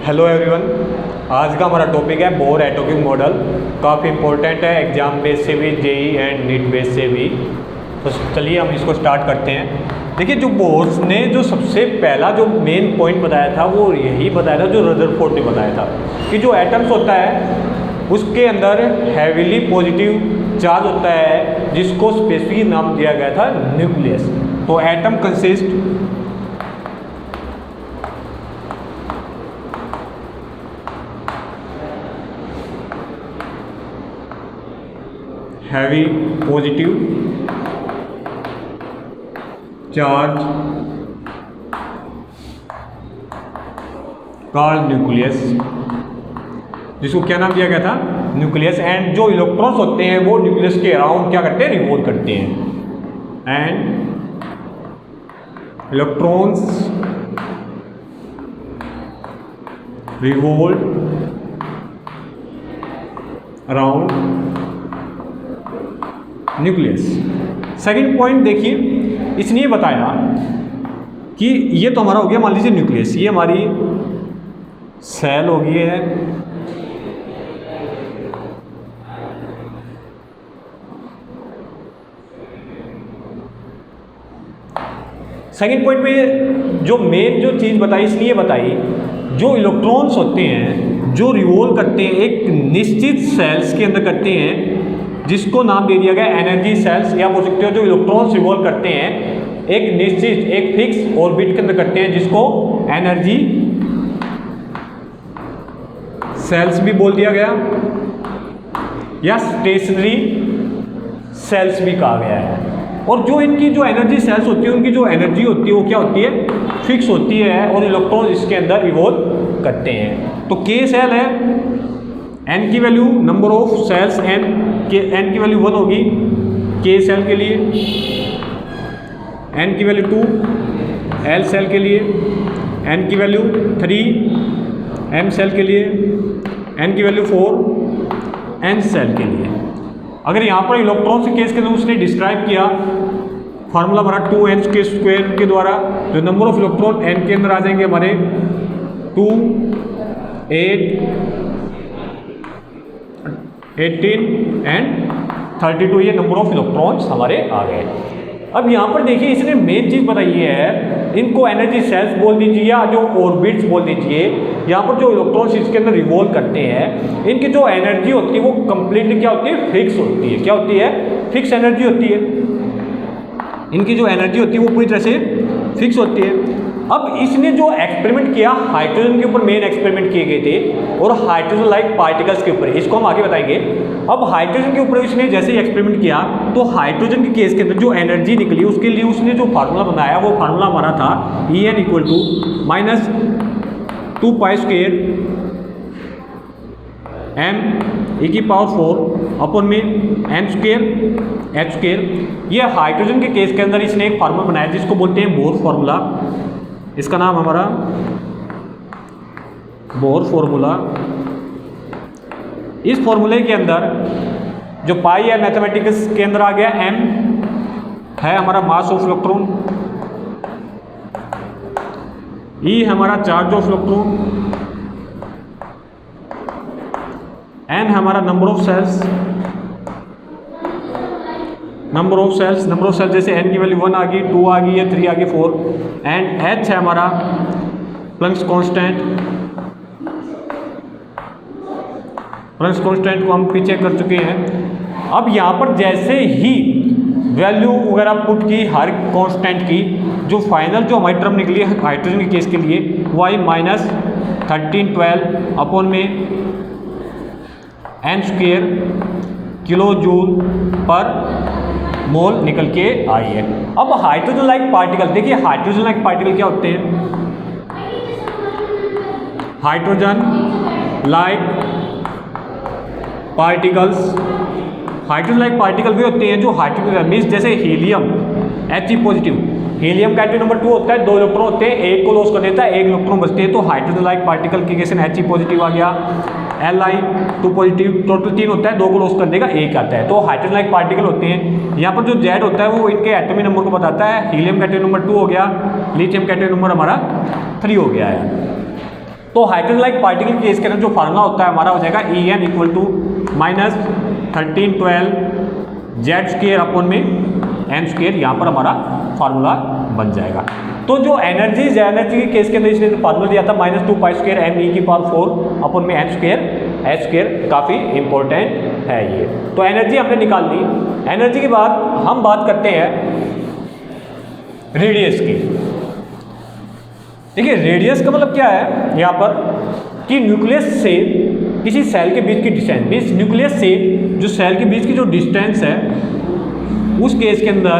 Hello everyone. आज का हमारा टॉपिक है बोर एटॉमिक मॉडल। काफ़ी इंपॉर्टेंट है, एग्जाम बेस से भी, जेई एंड नीट बेस से भी। तो चलिए हम इसको स्टार्ट करते हैं। देखिए, जो बोर्स ने जो सबसे पहला जो मेन पॉइंट बताया था वो यही बताया था जो रदरफोर्ड ने बताया था कि जो एटम्स होता है उसके अंदर हैवीली पॉजिटिव चार्ज होता है जिसको स्पेसिफिक नाम दिया गया था न्यूक्लियस। तो atom consist heavy positive charge called nucleus, जिसको क्या नाम दिया गया था? न्यूक्लियस। एंड जो इलेक्ट्रॉन्स होते हैं वो न्यूक्लियस के अराउंड क्या करते हैं? रिवॉल्व करते हैं। And electrons revolve around nucleus. Second point देखिए, इसने ये बताया कि ये तो हमारा हो गया, मान लीजिए न्यूक्लियस, ये हमारी सेल हो गई है। सेकंड पॉइंट में जो मेन जो चीज़ बताई, इसने ये बताई जो इलेक्ट्रॉन्स होते हैं जो रिवॉल्व करते हैं एक निश्चित सेल्स के अंदर करते हैं, जिसको नाम दे दिया गया एनर्जी सेल्स, या बोल सकते हो जो इलेक्ट्रॉन्स रिवॉल्व करते हैं एक निश्चित एक फिक्स ऑर्बिट के अंदर करते हैं, जिसको एनर्जी सेल्स भी बोल दिया गया या स्टेशनरी सेल्स भी कहा गया है। और जो इनकी जो एनर्जी सेल्स होती है उनकी जो एनर्जी होती है वो क्या होती है? फिक्स होती है, और इलेक्ट्रॉन इसके अंदर रिवॉल्व करते हैं। तो के सेल है, एन की value number of shells N की वैल्यू 1 होगी के सेल के लिए, एन की वैल्यू 2 एल सेल के लिए, एन की वैल्यू 3 एम सेल के लिए, एन की वैल्यू 4 एन सेल के लिए। अगर यहाँ पर इलेक्ट्रॉन के केस के अंदर उसने डिस्क्राइब किया फार्मूला हमारा 2n के स्क्वायर के द्वारा, जो नंबर ऑफ इलेक्ट्रॉन एन के अंदर आ जाएंगे हमारे 2 8 18 एंड 32, ये नंबर ऑफ इलेक्ट्रॉन्स हमारे आ गए। अब यहाँ पर देखिए, इसने मेन चीज़ बताई है, इनको एनर्जी सेल्स बोल दीजिए या जो ऑर्बिट्स बोल दीजिए। यहाँ पर जो इलेक्ट्रॉन्स इसके अंदर रिवॉल्व करते हैं, इनकी जो एनर्जी होती है वो कंप्लीटली क्या होती है? फिक्स होती है। क्या होती है? फिक्स एनर्जी होती है। इनकी जो एनर्जी होती है वो पूरी तरह से फिक्स होती है। अब इसने जो एक्सपेरिमेंट किया हाइड्रोजन के ऊपर, मेन एक्सपेरिमेंट किए गए थे, और हाइड्रोजन लाइक पार्टिकल्स के ऊपर, इसको हम आगे बताएंगे। अब हाइड्रोजन के ऊपर इसने जैसे ही एक्सपेरिमेंट किया तो हाइड्रोजन के केस के अंदर जो एनर्जी निकली उसके लिए उसने जो फार्मूला बनाया वो फार्मूला हमारा था En equal to -2 pi square m e⁴ upon में m स्क्वायर h स्क्वायर। ये हाइड्रोजन के केस के अंदर इसने एक फार्मूला बनाया जिसको बोलते हैं बोर फार्मूला। इसका नाम हमारा बोर फार्मूला। इस फॉर्मूले के अंदर जो पाई है मैथमेटिक्स के अंदर आ गया, m है हमारा मास ऑफ इलेक्ट्रॉन, E हमारा चार्ज ऑफ इलेक्ट्रॉन, n हमारा number of shells, number of shells जैसे n की वैल्यू 1 आ गई, 2 आ गई है, 3 आ गई, 4, एंड h है हमारा प्लैंक्स कांस्टेंट। प्लैंक्स कांस्टेंट को हम पीछे कर चुके हैं। अब यहाँ पर जैसे ही वैल्यू वगैरह पुट की हर कांस्टेंट की, जो फाइनल जो हमारी टर्म निकली है हाइड्रोजन के केस के लिए वो आई -1312 अपॉन में n स्क्वायर किलो जूल पर मोल निकल के आई है। अब हाइड्रोजन लाइक पार्टिकल, देखिए हाइड्रोजन लाइक पार्टिकल क्या होते हैं? Hydrogen like particles, hydrogen like particle भी होते हैं जो हाइड्रोजन मीन्स जैसे हीलियम He पॉजिटिव, हीलियम का एटॉमिक नंबर 2 होता है, 2 इलेक्ट्रॉन होते हैं, एक को लॉस कर देता है, 1 इलेक्ट्रॉन बचते हैं। तो हाइड्रोजन लाइक पार्टिकल की केस में He पॉजिटिव आ गया, Li 2 पॉजिटिव, टोटल 3 होता है, 2 को लॉस कर देगा, 1 आता है। तो हाइड्रोजन लाइक पार्टिकल होते हैं। यहाँ पर जो Z होता है वो इनके एटॉमिक नंबर को बताता है। हीलियम का एटॉमिक नंबर 2 हो गया, लिथियम का एटॉमिक नंबर हमारा 3 हो गया है। तो हाइड्रोजन लाइक पार्टिकल के केस के अंदर जो फार्मूला होता है हमारा हो जाएगा En equal to -1312 Z² upon में m², यहाँ पर हमारा फार्मूला बन जाएगा। तो जो एनर्जी के केस के अंदर इसने फार्मूला दिया था -2π² me⁴ अपॉन में m², काफ़ी इंपॉर्टेंट है ये। तो एनर्जी हमने निकाल ली। एनर्जी के बाद हम बात करते हैं रेडियस की। देखिए रेडियस का मतलब क्या है यहाँ पर कि न्यूक्लियस से किसी सेल के बीच की डिस्टेंस, मीन्स न्यूक्लियस से जो सेल के बीच की जो डिस्टेंस है उस केस के अंदर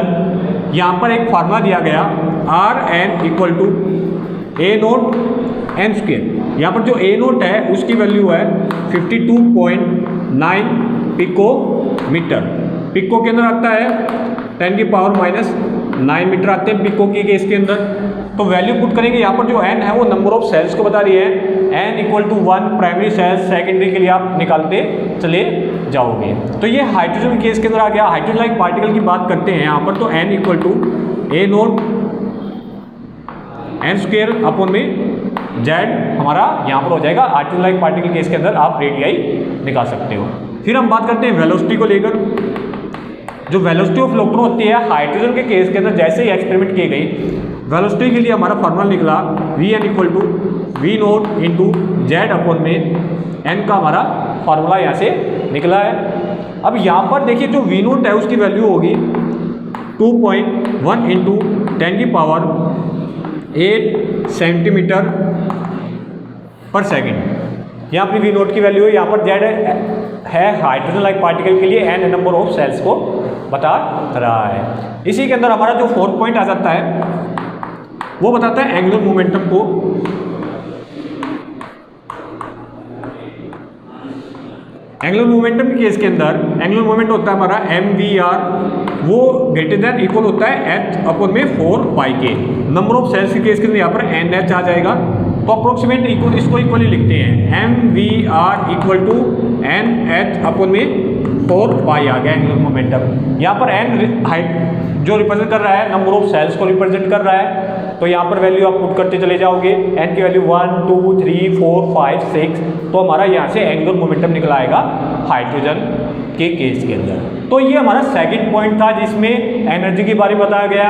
यहाँ पर एक फार्मूला दिया गया Rn equal to A0 m²। यहाँ पर जो A0 है उसकी वैल्यू है 52.9 पिकोमीटर। पिको के अंदर आता है 10⁻⁹ मीटर आते हैं पिको के केस के अंदर। तो वैल्यू पुट करेंगे, यहाँ पर जो n है वो नंबर ऑफ सेल्स को बता रही है। n equal to 1 primary shells, secondary के लिए आप निकालते चले जाओगे। तो ये हाइड्रोजन के केस के अंदर आ गया। हाइड्रोजन लाइक पार्टिकल की बात करते हैं यहाँ पर, तो n equal to A0 m² upon में z हमारा यहाँ पर हो जाएगा। हाइड्रोजन लाइक पार्टिकल केस के अंदर आप रेडियाई निकाल सकते हो। फिर हम बात करते हैं वेलोसिटी को लेकर। जो वेलोसिटी ऑफ इलेक्ट्रॉन होती है हाइड्रोजन के केस के अंदर, जैसे ही एक्सपेरिमेंट की गई, वेलोसिटी के लिए हमारा फार्मूला निकला Vn equal to V0 into Z upon में n का हमारा फार्मूला यहाँ से निकला है। अब यहाँ पर देखिए जो V0 है उसकी वैल्यू होगी 2.1 इंटू 10⁸ सेंटीमीटर पर सेकेंड। यहाँ पर V0 की वैल्यू है, यहाँ पर Z है हाइड्रोजन लाइक पार्टिकल के लिए n नंबर ऑफ सेल्स को बता रहा है। इसी के अंदर हमारा जो 4th पॉइंट आ जाता है वो बताता है एंगुलर मोमेंटम को। एंगुलर मोमेंटम के केस के अंदर एंगुलर मोमेंट होता है हमारा mvr, वो ग्रेटर देन इक्वल होता है h अपॉन में 4π के। नंबर ऑफ सेल्स के केस के अंदर यहाँ पर nh आ जाएगा। तो अप्रोक्सीमेट इसको इक्वली लिखते हैं, mvr equal to nh upon में 4π आ गया एंगुलर मोमेंटम। यहाँ पर n हाइट जो रिप्रेजेंट कर रहा है नंबर ऑफ सेल्स को रिप्रेजेंट कर रहा है। तो यहाँ पर वैल्यू आप पुट करते चले जाओगे, n की वैल्यू 1 2 3 4 5 6, तो हमारा यहाँ से एंगुलर मोमेंटम निकल आएगा हाइड्रोजन के केस के अंदर। तो ये हमारा सेकंड पॉइंट था जिसमें एनर्जी के बारे में बताया गया,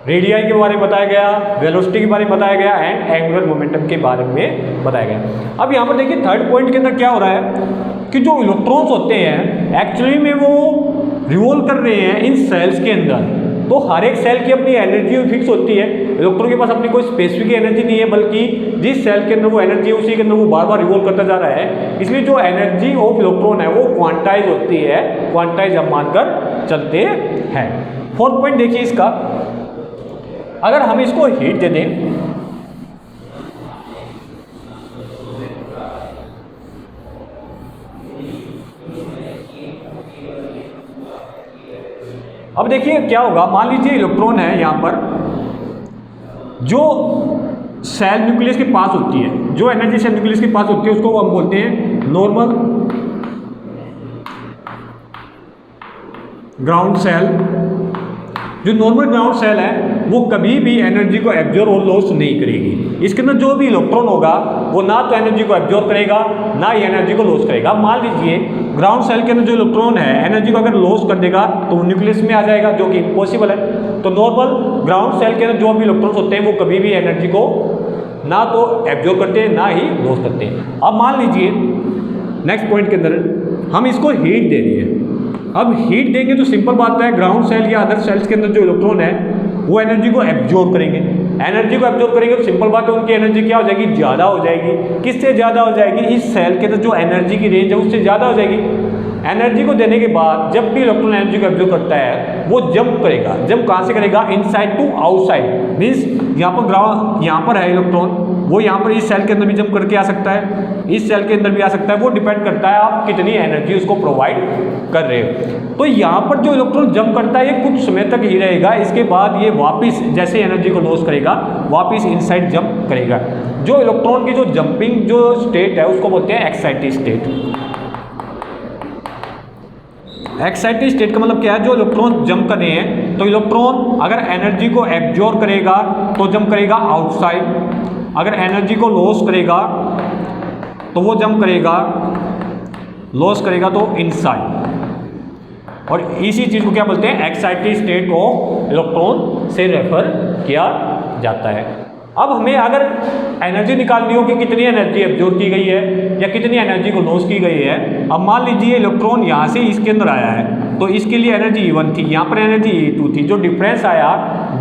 रेडियाई के बारे में बताया गया, वेलोसिटी के बारे में बताया गया एंड एंगुलर मोमेंटम के बारे में बताया गया। अब यहाँ पर देखिए थर्ड पॉइंट के अंदर क्या हो रहा है कि जो इलेक्ट्रॉन्स होते हैं एक्चुअली में वो रिवॉल्व कर रहे हैं इन सेल्स के अंदर। तो हर एक सेल की अपनी एनर्जी फिक्स होती है। इलेक्ट्रॉन के पास अपनी कोई स्पेसिफिक एनर्जी नहीं है, बल्कि जिस सेल के अंदर वो एनर्जी है उसी के अंदर वो बार बार रिवॉल्व करता जा रहा है। इसलिए जो एनर्जी ऑफ इलेक्ट्रॉन है वो क्वांटाइज होती है, क्वांटाइज हम मानकर चलते हैं। 4th पॉइंट देखिए इसका, अगर हम इसको हीट दे दें, अब देखिए क्या होगा। मान लीजिए इलेक्ट्रॉन है यहाँ पर, जो सेल न्यूक्लियस के पास होती है, जो एनर्जी सेल न्यूक्लियस के पास होती है उसको हम बोलते हैं नॉर्मल ग्राउंड सेल। जो नॉर्मल ग्राउंड सेल है वो कभी भी एनर्जी को एब्जॉर्ब और लॉस नहीं करेगी। इसके अंदर जो भी इलेक्ट्रॉन होगा वो ना तो एनर्जी को एब्जॉर्ब करेगा ना ही एनर्जी को लॉस करेगा। मान लीजिए ग्राउंड सेल के अंदर जो इलेक्ट्रॉन है एनर्जी को अगर लॉस कर देगा तो वो न्यूक्लियस में आ जाएगा, जो कि इम्पॉसिबल है। तो नॉर्मल ग्राउंड सेल के अंदर जो भी इलेक्ट्रॉन्स होते हैं वो कभी भी एनर्जी को ना तो एब्जॉर्ब करते हैं ना ही लॉस करते हैं। अब मान लीजिए नेक्स्ट पॉइंट के अंदर हम इसको हीट दे रहे हैं। अब हीट देंगे तो सिंपल बात है, ग्राउंड सेल या अदर सेल्स के अंदर जो इलेक्ट्रॉन है वो एनर्जी को एब्जॉर्ब करेंगे। एनर्जी को एब्जॉर्ब करेंगे तो सिंपल बात है उनकी एनर्जी क्या हो जाएगी, ज़्यादा हो जाएगी। किससे ज़्यादा हो जाएगी, इस सेल के अंदर जो एनर्जी की रेंज है उससे ज़्यादा हो जाएगी। एनर्जी को देने के बाद जब भी इलेक्ट्रॉन एनर्जी को एब्जॉर्ब करता है वो जंप करेगा। जंप कहाँ से करेगा, इनसाइड टू आउटसाइड। मीन्स यहाँ पर ग्राउंड यहाँ पर है इलेक्ट्रॉन, वो यहाँ पर इस सेल के अंदर भी जंप करके आ सकता है, इस सेल के अंदर भी आ सकता है। वो डिपेंड करता है आप कितनी एनर्जी उसको प्रोवाइड कर रहे हो। तो यहाँ पर जो इलेक्ट्रॉन जंप करता है ये कुछ समय तक ही रहेगा, इसके बाद ये वापस जैसे एनर्जी को लॉस करेगा वापस इनसाइड जंप करेगा। जो इलेक्ट्रॉन की जो जंपिंग जो स्टेट है उसको बोलते हैं एक्साइटेड स्टेट। एक्साइटेड स्टेट का मतलब क्या है, जो इलेक्ट्रॉन जंप कर रहे हैं तो इलेक्ट्रॉन अगर एनर्जी को एब्जॉर्ब करेगा तो जंप करेगा आउटसाइड, अगर एनर्जी को लॉस करेगा तो वो जंप करेगा, लॉस करेगा तो इनसाइड, और इसी चीज़ को क्या बोलते हैं, एक्साइटेड स्टेट ऑफ इलेक्ट्रॉन से रेफर किया जाता है। अब हमें अगर एनर्जी निकालनी हो कि कितनी एनर्जी एब्जॉर्ब की गई है या कितनी एनर्जी को लॉस की गई है। अब मान लीजिए इलेक्ट्रॉन यहाँ से इसके अंदर आया है तो इसके लिए एनर्जी E1 थी, यहाँ पर एनर्जी E2 थी। जो डिफरेंस आया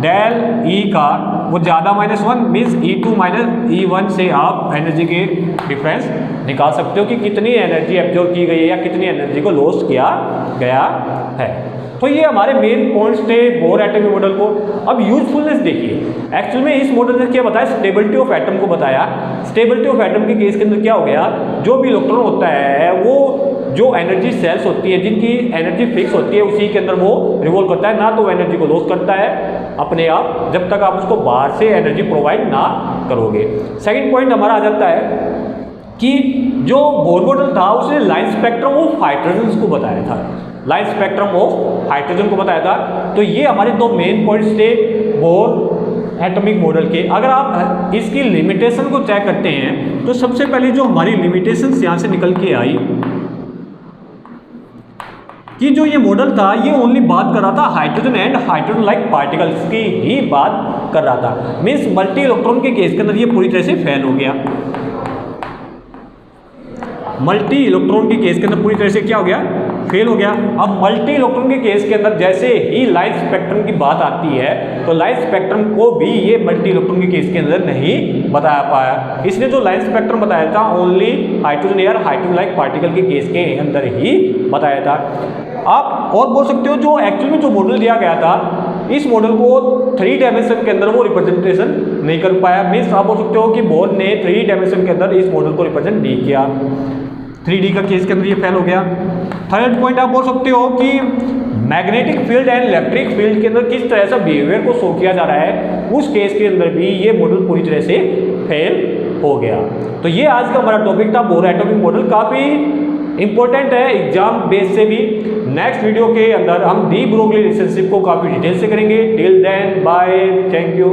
डेल E का वो ज़्यादा -1 मीन्स E2 माइनस E1 से आप एनर्जी के डिफरेंस निकाल सकते हो कि कितनी एनर्जी एब्जॉर्ब की गई है या कितनी एनर्जी को लॉस किया गया है। तो ये हमारे मेन पॉइंट्स थे बोर एटॉमिक मॉडल को। अब यूजफुलनेस देखिए, एक्चुअल में इस मॉडल ने क्या बताया, स्टेबिलिटी ऑफ एटम को बताया। स्टेबिलिटी ऑफ एटम के केस के अंदर क्या हो गया, जो भी इलेक्ट्रॉन होता है वो जो एनर्जी सेल्स होती है जिनकी एनर्जी फिक्स होती है उसी के अंदर वो रिवॉल्व करता है, ना तो एनर्जी को लॉस करता है अपने आप जब तक आप उसको बाहर से एनर्जी प्रोवाइड ना करोगे। सेकेंड पॉइंट हमारा आ जाता है कि जो बोर मॉडल था उसने लाइन स्पेक्ट्रम ऑफ हाइड्रोजन को बताया था, लाइन स्पेक्ट्रम ऑफ हाइड्रोजन को बताया था। तो ये हमारे दो मेन पॉइंट्स थे बोर एटॉमिक मॉडल के। अगर आप इसकी लिमिटेशन को चेक करते हैं तो सबसे पहले जो हमारी लिमिटेशंस यहाँ से निकल के आई कि जो ये मॉडल था ये ओनली बात कर रहा था hydrogen and hydrogen like particles की ही बात कर रहा था। मीन्स मल्टी इलेक्ट्रॉन के केस के अंदर ये पूरी तरह से फेल हो गया। मल्टी इलेक्ट्रॉन के केस के अंदर पूरी तरह से क्या हो गया, फेल हो गया। अब मल्टी इलेक्ट्रॉन के केस के अंदर जैसे ही लाइट स्पेक्ट्रम की बात आती है तो लाइट स्पेक्ट्रम को भी ये मल्टी इलेक्ट्रॉन के केस के अंदर नहीं बताया पाया। इसने जो लाइट स्पेक्ट्रम बताया था ओनली हाइड्रोजन या हाइड्रोजन लाइक पार्टिकल के केस के अंदर ही बताया था। आप और बोल सकते हो जो एक्चुअल में जो मॉडल दिया गया था इस मॉडल को 3 डायमेंशन के अंदर वो रिप्रेजेंटेशन नहीं कर पाया। मीन्स आप बोल सकते हो कि बोर ने 3 डायमेंशन के अंदर इस मॉडल को रिप्रेजेंट नहीं किया, 3D का केस के अंदर ये फेल हो गया। थर्ड पॉइंट आप बोल सकते हो कि magnetic field and electric field के अंदर किस तरह से बिहेवियर को शो किया जा रहा है, उस केस के अंदर भी ये मॉडल पूरी तरह से फेल हो गया। तो ये आज का हमारा टॉपिक था बोर एटॉमिक मॉडल, काफ़ी इंपॉर्टेंट है एग्जाम बेस से भी। नेक्स्ट वीडियो के अंदर हम डी ब्रोगली रिलेशनशिप को काफ़ी डिटेल से करेंगे। Till then bye, thank you.